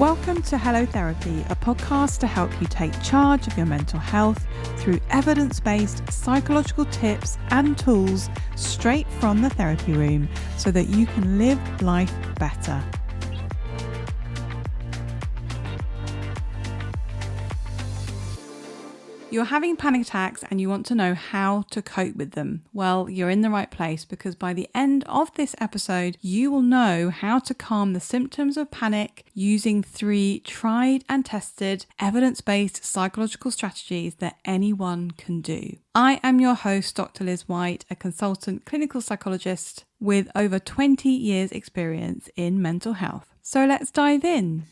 Welcome to Hello Therapy, a podcast to help you take charge of your mental health through evidence-based psychological tips and tools straight from the therapy room so that you can live life better. You're having panic attacks and you want to know how to cope with them. Well, you're in the right place because by the end of this episode, you will know how to calm the symptoms of panic using 3 tried and tested evidence-based psychological strategies that anyone can do. I am your host, Dr. Liz White, a consultant clinical psychologist with over 20 years experience in mental health. So let's dive in.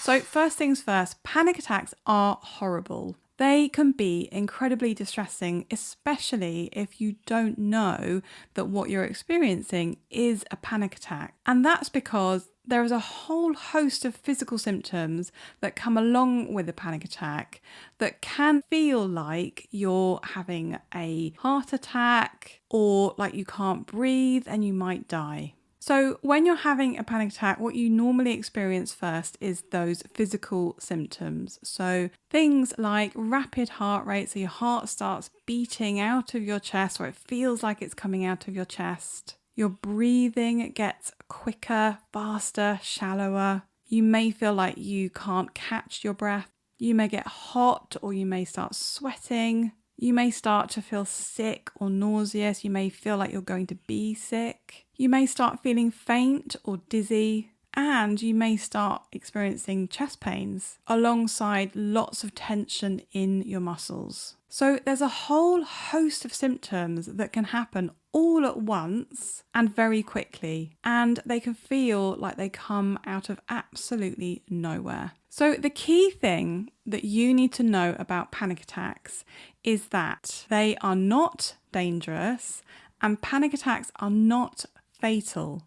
So first things first, panic attacks are horrible. They can be incredibly distressing, especially if you don't know that what you're experiencing is a panic attack. And that's because there is a whole host of physical symptoms that come along with a panic attack that can feel like you're having a heart attack or like you can't breathe and you might die. So when you're having a panic attack, what you normally experience first is those physical symptoms. So things like rapid heart rate, so your heart starts beating out of your chest or it feels like it's coming out of your chest. Your breathing gets quicker, faster, shallower. You may feel like you can't catch your breath. You may get hot or you may start sweating. You may start to feel sick or nauseous. You may feel like you're going to be sick. You may start feeling faint or dizzy, and you may start experiencing chest pains alongside lots of tension in your muscles. So there's a whole host of symptoms that can happen all at once and very quickly, and they can feel like they come out of absolutely nowhere. So the key thing that you need to know about panic attacks is that they are not dangerous and panic attacks are not fatal.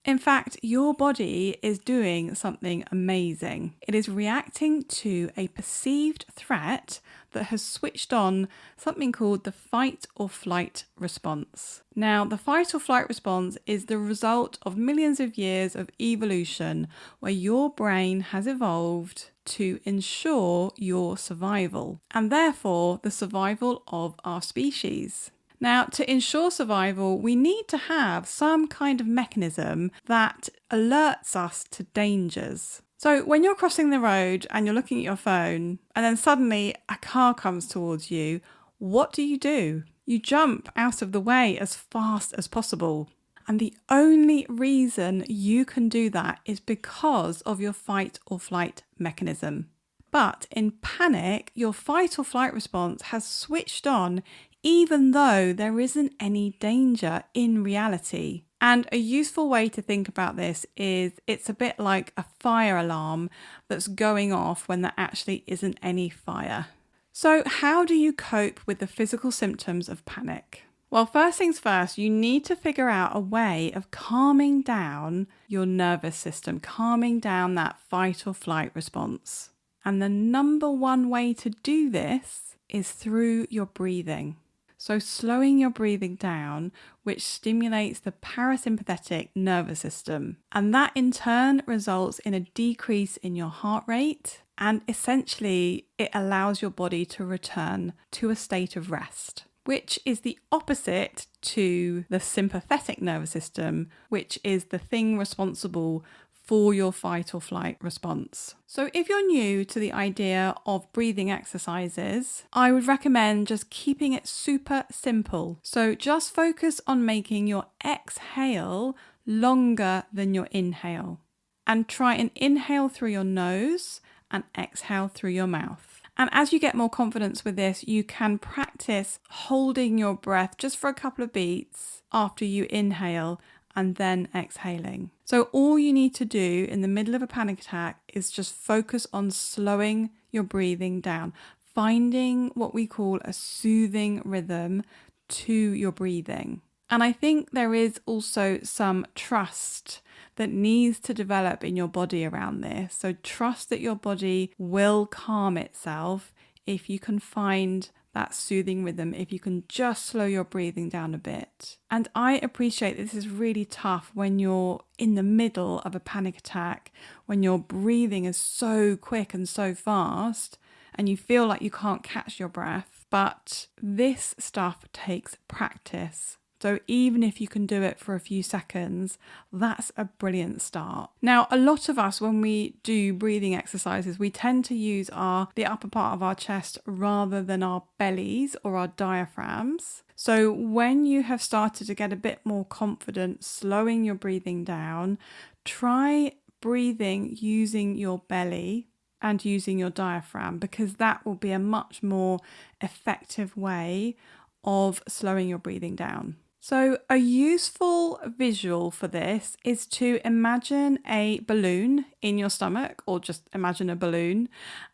In fact, your body is doing something amazing. It is reacting to a perceived threat that has switched on something called the fight or flight response. Now, the fight or flight response is the result of millions of years of evolution where your brain has evolved to ensure your survival and therefore the survival of our species. Now, to ensure survival, we need to have some kind of mechanism that alerts us to dangers. So when you're crossing the road and you're looking at your phone and then suddenly a car comes towards you, what do? You jump out of the way as fast as possible. And the only reason you can do that is because of your fight or flight mechanism. But in panic, your fight or flight response has switched on even though there isn't any danger in reality. And a useful way to think about this is it's a bit like a fire alarm that's going off when there actually isn't any fire. So how do you cope with the physical symptoms of panic? Well, first things first, you need to figure out a way of calming down your nervous system, calming down that fight or flight response. And the number one way to do this is through your breathing. So slowing your breathing down, which stimulates the parasympathetic nervous system. And that in turn results in a decrease in your heart rate. And essentially, it allows your body to return to a state of rest, which is the opposite to the sympathetic nervous system, which is the thing responsible for your fight or flight response. So if you're new to the idea of breathing exercises, I would recommend just keeping it super simple. So just focus on making your exhale longer than your inhale. And try and inhale through your nose and exhale through your mouth. And as you get more confidence with this, you can practice holding your breath just for a couple of beats after you inhale and then exhaling. So all you need to do in the middle of a panic attack is just focus on slowing your breathing down, finding what we call a soothing rhythm to your breathing. And I think there is also some trust that needs to develop in your body around this. So trust that your body will calm itself if you can find that soothing rhythm if you can just slow your breathing down a bit. And I appreciate this is really tough when you're in the middle of a panic attack, when your breathing is so quick and so fast, and you feel like you can't catch your breath. But this stuff takes practice. So even if you can do it for a few seconds, that's a brilliant start. Now, a lot of us, when we do breathing exercises, we tend to use the upper part of our chest rather than our bellies or our diaphragms. So when you have started to get a bit more confident, slowing your breathing down, try breathing using your belly and using your diaphragm, because that will be a much more effective way of slowing your breathing down. So a useful visual for this is to imagine a balloon in your stomach, or just imagine a balloon,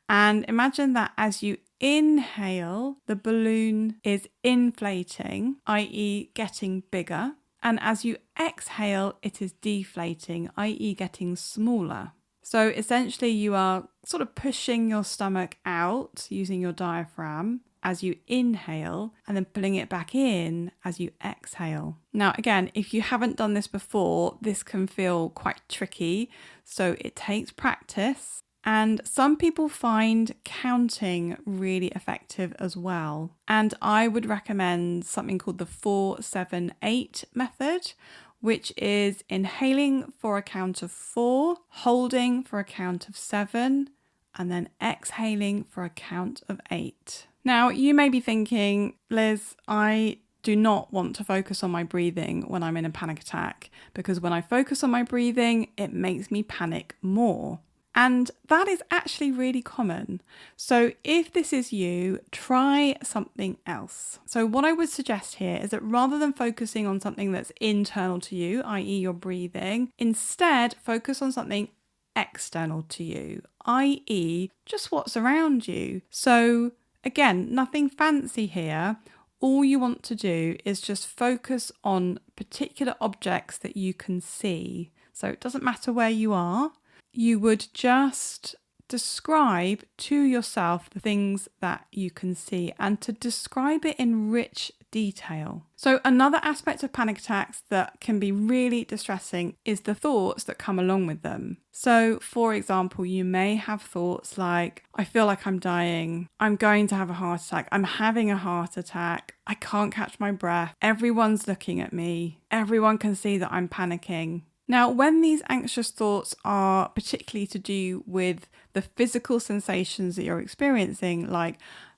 and imagine that as you inhale, the balloon is inflating, i.e. getting bigger, and as you exhale, it is deflating, i.e. getting smaller. So essentially you are sort of pushing your stomach out using your diaphragm as you inhale, and then pulling it back in as you exhale. Now, again, if you haven't done this before, this can feel quite tricky, so it takes practice. And some people find counting really effective as well. And I would recommend something called the 4-7-8 method, which is inhaling for a count of 4, holding for a count of 7, and then exhaling for a count of 8. Now, you may be thinking, Liz, I do not want to focus on my breathing when I'm in a panic attack, because when I focus on my breathing, it makes me panic more. And that is actually really common. So if this is you, try something else. So what I would suggest here is that rather than focusing on something that's internal to you, i.e. your breathing, instead focus on something external to you, i.e. just what's around you. So again, nothing fancy here. All you want to do is just focus on particular objects that you can see. So it doesn't matter where you are. You would just describe to yourself the things that you can see, and to describe it in rich detail. So another aspect of panic attacks that can be really distressing is the thoughts that come along with them. So for example, you may have thoughts like, I feel like I'm dying, I'm going to have a heart attack, I'm having a heart attack, I can't catch my breath, everyone's looking at me, everyone can see that I'm panicking. Now, when these anxious thoughts are particularly to do with the physical sensations that you're experiencing, like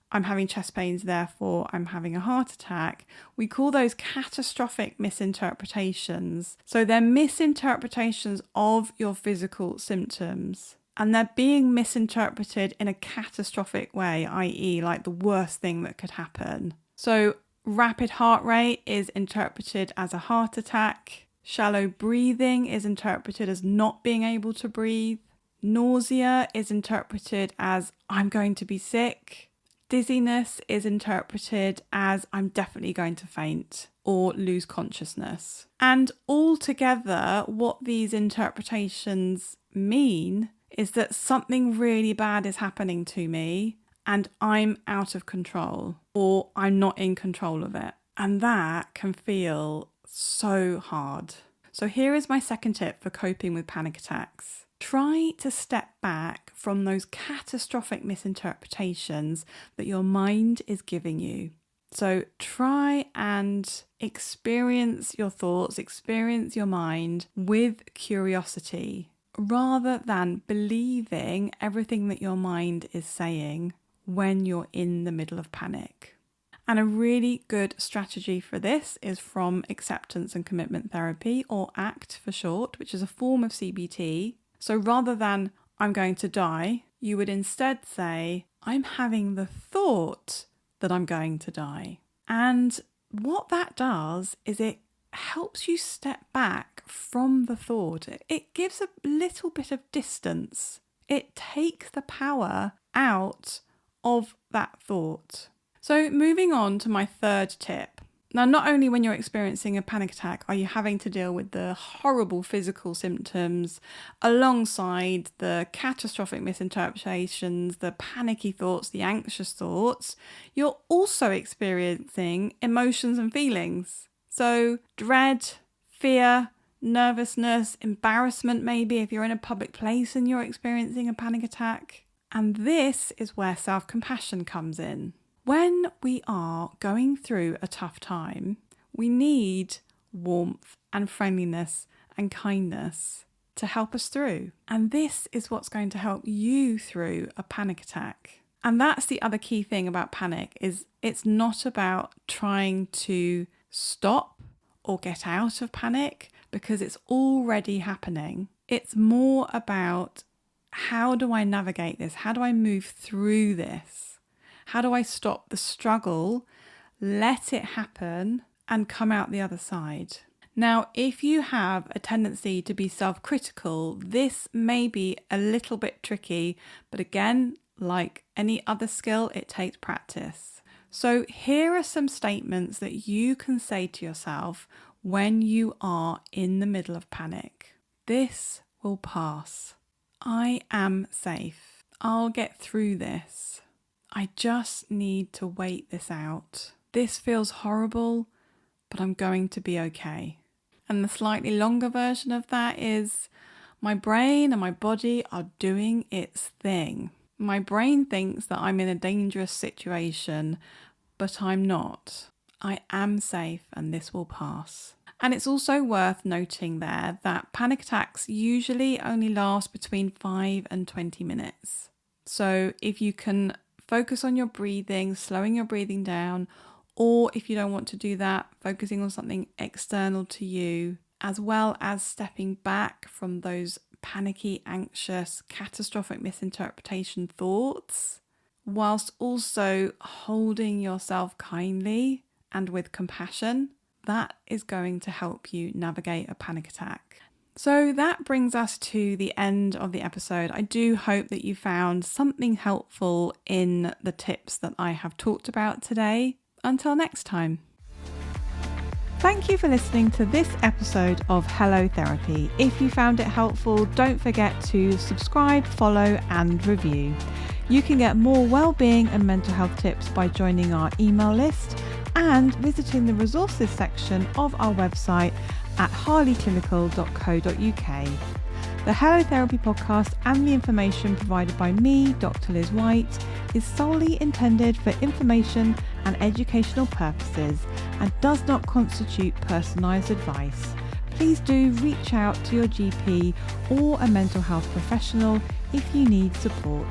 I'm having chest pains, therefore I'm having a heart attack, we call those catastrophic misinterpretations. So they're misinterpretations of your physical symptoms, and they're being misinterpreted in a catastrophic way, i.e. like the worst thing that could happen. So rapid heart rate is interpreted as a heart attack. Shallow breathing is interpreted as not being able to breathe. Nausea is interpreted as I'm going to be sick. Dizziness is interpreted as I'm definitely going to faint or lose consciousness. And altogether, what these interpretations mean is that something really bad is happening to me and I'm out of control, or I'm not in control of it. And that can feel so hard. So here is my second tip for coping with panic attacks. Try to step back from those catastrophic misinterpretations that your mind is giving you. So try and experience your thoughts, experience your mind with curiosity, rather than believing everything that your mind is saying when you're in the middle of panic. And a really good strategy for this is from acceptance and commitment therapy, or ACT for short, which is a form of CBT. So rather than I'm going to die, you would instead say, I'm having the thought that I'm going to die. And what that does is it helps you step back from the thought. It gives a little bit of distance. It takes the power out of that thought. So moving on to my third tip. Now, not only when you're experiencing a panic attack are you having to deal with the horrible physical symptoms alongside the catastrophic misinterpretations, the panicky thoughts, the anxious thoughts, you're also experiencing emotions and feelings. So dread, fear, nervousness, embarrassment maybe if you're in a public place and you're experiencing a panic attack. And this is where self-compassion comes in. When we are going through a tough time, we need warmth and friendliness and kindness to help us through. And this is what's going to help you through a panic attack. And that's the other key thing about panic is it's not about trying to stop or get out of panic because it's already happening. It's more about how do I navigate this? How do I move through this? How do I stop the struggle, let it happen, and come out the other side? Now, if you have a tendency to be self-critical, this may be a little bit tricky, but again, like any other skill, it takes practice. So here are some statements that you can say to yourself when you are in the middle of panic. This will pass. I am safe. I'll get through this. I just need to wait this out. This feels horrible, but I'm going to be okay. And the slightly longer version of that is, my brain and my body are doing its thing. My brain thinks that I'm in a dangerous situation, but I'm not. I am safe and this will pass. And it's also worth noting there that panic attacks usually only last between 5 and 20 minutes. So if you can focus on your breathing, slowing your breathing down, or if you don't want to do that, focusing on something external to you, as well as stepping back from those panicky, anxious, catastrophic misinterpretation thoughts, whilst also holding yourself kindly and with compassion, that is going to help you navigate a panic attack. So that brings us to the end of the episode. I do hope that you found something helpful in the tips that I have talked about today. Until next time. Thank you for listening to this episode of Hello Therapy. If you found it helpful, don't forget to subscribe, follow and review. You can get more well-being and mental health tips by joining our email list and visiting the resources section of our website at harleyclinical.co.uk. The Hello Therapy podcast and the information provided by me, Dr. Liz White, is solely intended for information and educational purposes and does not constitute personalised advice. Please do reach out to your GP or a mental health professional if you need support.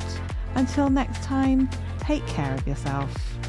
Until next time, take care of yourself.